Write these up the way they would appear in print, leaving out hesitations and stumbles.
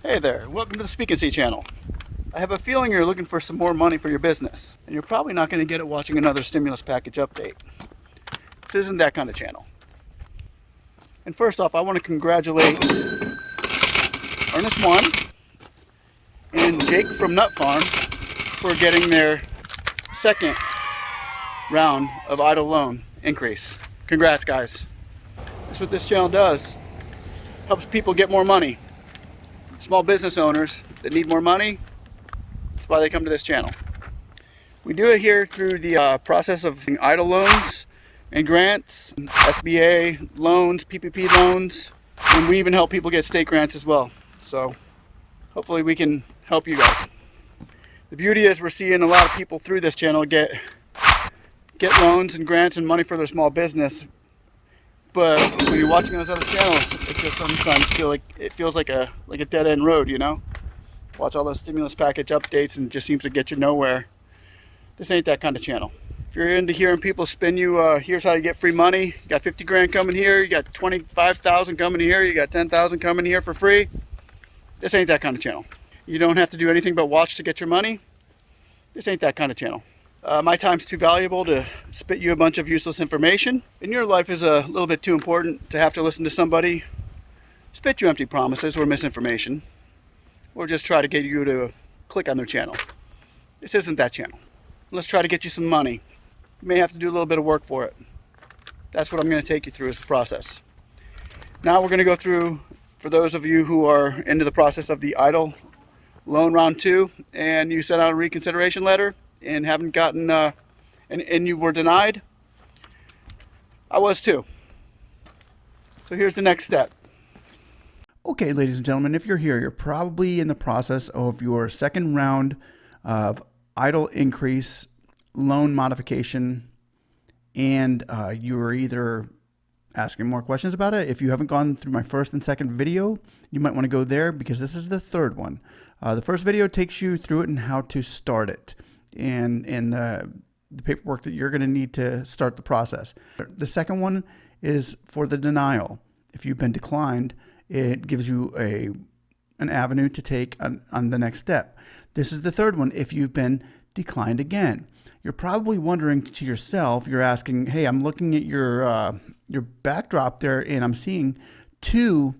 Hey there, welcome to the Speak and See channel. I have a feeling you're looking for some more money for your business, and you're probably not going to get it watching another stimulus package update. This isn't that kind of channel. And first off, I want to congratulate Ernest One and Jake from Nut Farm for getting their second round of idle loan increase. Congrats, guys. That's what this channel does. Helps people get more money. Small business owners that need more money, that's why they come to this channel. We do it here through the process of idle loans and grants, SBA loans, PPP loans, and we even help people get state grants as well. So hopefully we can help you guys. The beauty is we're seeing a lot of people through this channel get loans and grants and money for their small business. But when you're watching those other channels, it just sometimes feels like a dead end road, you know? Watch all those stimulus package updates and it just seems to get you nowhere. This ain't that kind of channel. If you're into hearing people spin you, here's how you get free money. You got 50 grand coming here, you got 25,000 coming here, you got 10,000 coming here for free. This ain't that kind of channel. You don't have to do anything but watch to get your money. This ain't that kind of channel. My time's too valuable to spit you a bunch of useless information, and your life is a little bit too important to have to listen to somebody spit you empty promises or misinformation, or just try to get you to click on their channel. This isn't that channel. Let's try to get you some money. You may have to do a little bit of work for it. That's what I'm going to take you through as the process. Now we're going to go through, for those of you who are into the process of the idle loan round 2, and you sent out a reconsideration letter and haven't gotten, and you were denied. I was too. So here's the next step. Okay, ladies and gentlemen, if you're here, you're probably in the process of your second round of idle increase loan modification, and you're either asking more questions about it. If you haven't gone through my first and second video, you might want to go there because this is the third one. The first video takes you through it and how to start it, and the paperwork that you're going to need to start the process. The second one is for the denial. If you've been declined, it gives you an avenue to take on the next step. This is the third one if you've been declined again. You're probably wondering to yourself, you're asking, hey, I'm looking at your backdrop there and I'm seeing 2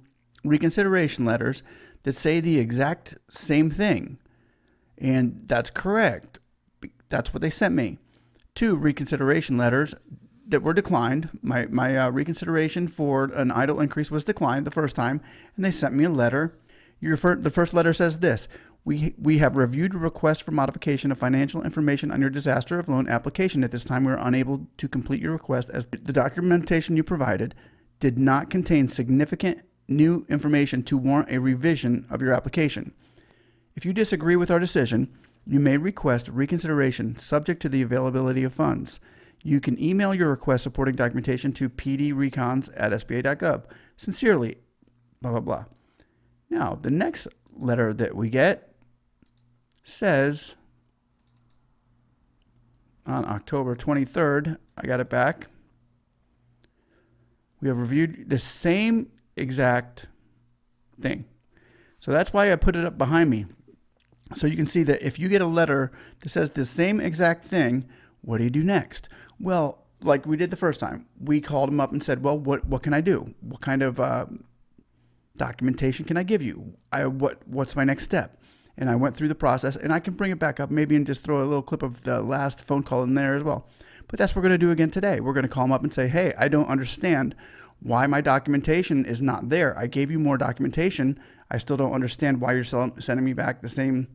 reconsideration letters that say the exact same thing. And that's correct. That's what they sent me. 2 reconsideration letters that were declined. My reconsideration for an idle increase was declined the first time, and they sent me a letter. The first letter says this: We have reviewed a request for modification of financial information on your disaster of loan application. At this time, we are unable to complete your request as the documentation you provided did not contain significant new information to warrant a revision of your application. If you disagree with our decision, you may request reconsideration subject to the availability of funds. You can email your request supporting documentation to pdrecons@sba.gov. Sincerely, blah, blah, blah. Now, the next letter that we get says on October 23rd, I got it back. We have reviewed the same exact thing. So that's why I put it up behind me. So you can see that if you get a letter that says the same exact thing, what do you do next? Well, like we did the first time, we called them up and said, well, what can I do? What kind of documentation can I give you? What's my next step? And I went through the process, and I can bring it back up maybe and just throw a little clip of the last phone call in there as well. But that's what we're going to do again today. We're going to call them up and say, hey, I don't understand why my documentation is not there. I gave you more documentation. I still don't understand why you're sending me back the same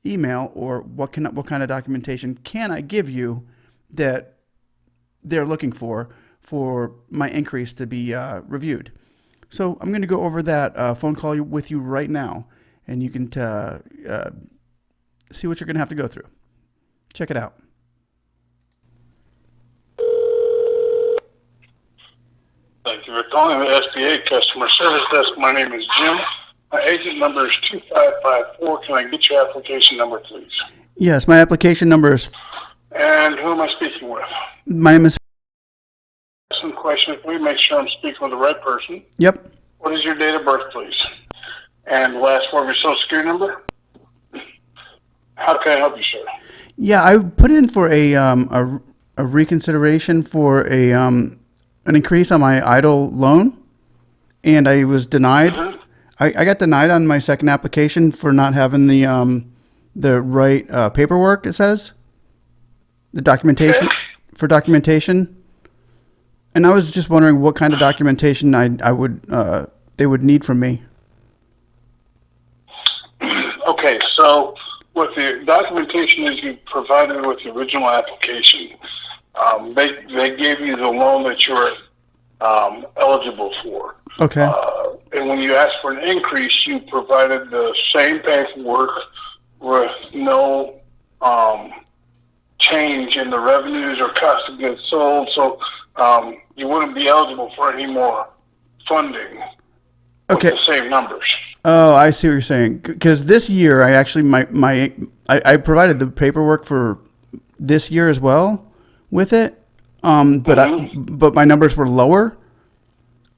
email, or what kind of documentation can I give you that they're looking for my increase to be reviewed. So I'm going to go over that phone call with you right now, and you can see what you're going to have to go through. Check it out. Thank you for calling the SBA Customer Service Desk. My name is Jim. My agent number is 2554. Can I get your application number, please? Yes, my application number is... And who am I speaking with? My name is... Some questions. Please make sure I'm speaking with the right person. Yep. What is your date of birth, please? and the last four of your social security number. How can I help you, sir? Yeah, I put in for a reconsideration for an increase on my idle loan, and I was denied. Mhm. I got denied on my second application for not having the right paperwork. It says the documentation Okay. for documentation, and I was just wondering what kind of documentation I would they would need from me. Okay, so what the documentation is you provided with the original application, they gave you the loan that you're eligible for. Okay. And when you asked for an increase, you provided the same paperwork with no change in the revenues or cost of goods sold. So you wouldn't be eligible for any more funding with Okay. the same numbers. Oh, I see what you're saying. Because this year, I actually I provided the paperwork for this year as well with it, but my numbers were lower.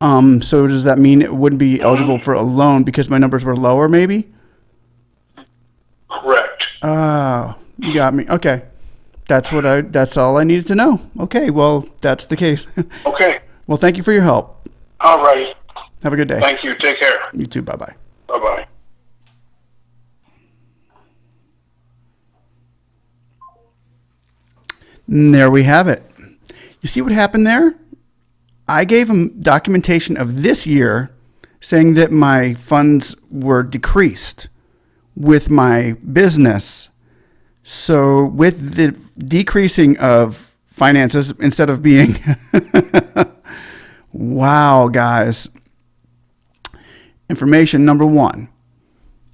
So does that mean it wouldn't be eligible for a loan because my numbers were lower? Maybe. Correct. Oh, you got me. Okay, that's all I needed to know. Okay, well that's the case. Okay. Well, thank you for your help. All right. Have a good day. Thank you. Take care. You too. Bye bye. Bye-bye. And there we have it. You see what happened there? I gave him documentation of this year saying that my funds were decreased with my business. So with the decreasing of finances instead of being wow, guys. Information number one.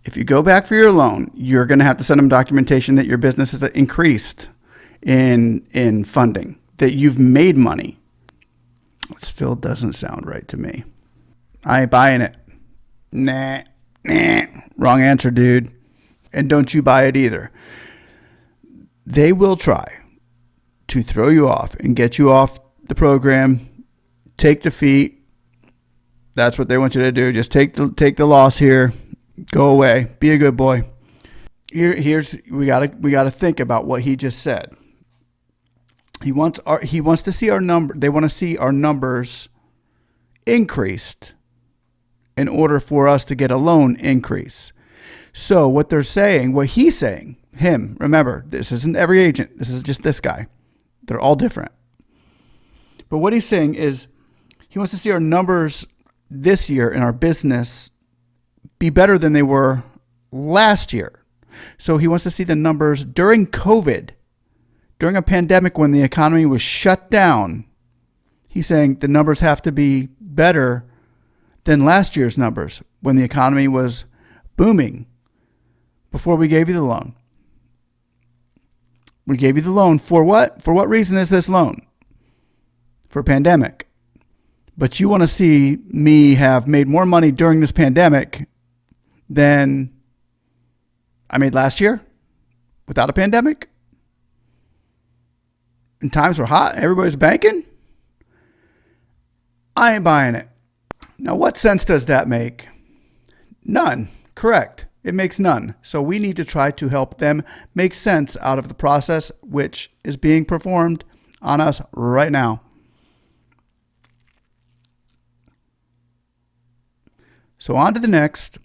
If you go back for your loan, you're going to have to send them documentation that your business has increased in funding, that you've made money. It still doesn't sound right to me. I ain't buying it. Nah. Wrong answer, dude. And don't you buy it either. They will try to throw you off and get you off the program, take defeat. That's what they want you to do. Just take the loss here. Go away. Be a good boy. Here's we gotta think about what he just said. He wants to see our number. They want to see our numbers increased in order for us to get a loan increase. So what they're saying, what he's saying, him. Remember, this isn't every agent. This is just this guy. They're all different. But what he's saying is he wants to see our numbers this year in our business be better than they were last year. So he wants to see the numbers during COVID, during a pandemic when the economy was shut down. He's saying the numbers have to be better than last year's numbers when the economy was booming before we gave you the loan. We gave you the loan for what? For what reason is this loan? For a pandemic. But you want to see me have made more money during this pandemic than I made last year without a pandemic? And times were hot, everybody's banking? I ain't buying it. Now, what sense does that make? None. Correct. It makes none. So we need to try to help them make sense out of the process which is being performed on us right now. So on to the next.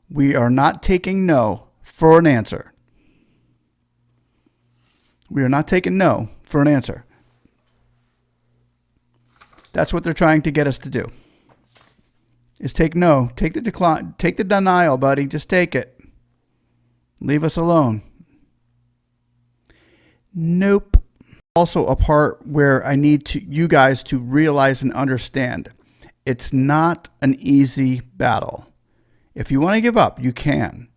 We are not taking no for an answer. We are not taking no for an answer. That's what they're trying to get us to do. Is take no. Take the decline. Take the denial, buddy. Just take it. Leave us alone. Nope. Also a part where I need you guys to realize and understand. It's not an easy battle. If you want to give up, you can.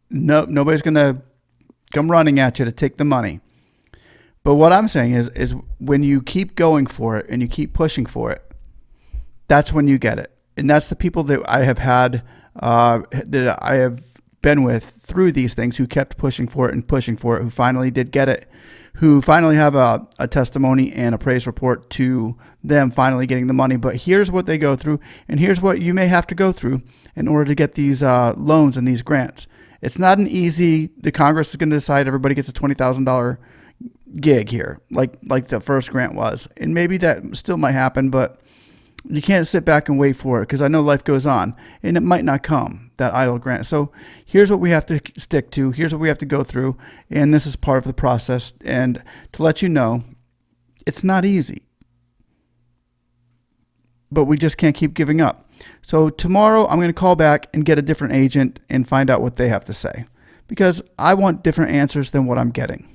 No, nobody's going to come running at you to take the money. But what I'm saying is when you keep going for it and you keep pushing for it, that's when you get it. And that's the people that I have had, that I have been with through these things, who kept pushing for it and pushing for it, who finally did get it, who finally have a testimony and a praise report to them finally getting the money. But here's what they go through, and here's what you may have to go through in order to get these loans and these grants. It's not an easy, the Congress is going to decide everybody gets a $20,000 gig here, like the first grant was. And maybe that still might happen, but you can't sit back and wait for it, because I know life goes on and it might not come, that idle grant. So here's what we have to stick to. Here's what we have to go through. And this is part of the process. And to let you know, it's not easy, but we just can't keep giving up. So tomorrow I'm going to call back and get a different agent and find out what they have to say, because I want different answers than what I'm getting.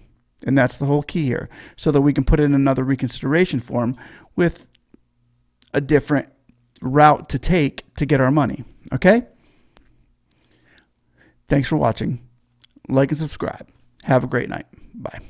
And that's the whole key here, so that we can put in another reconsideration form with a different route to take to get our money. Okay? Thanks for watching. Like and subscribe. Have a great night. Bye.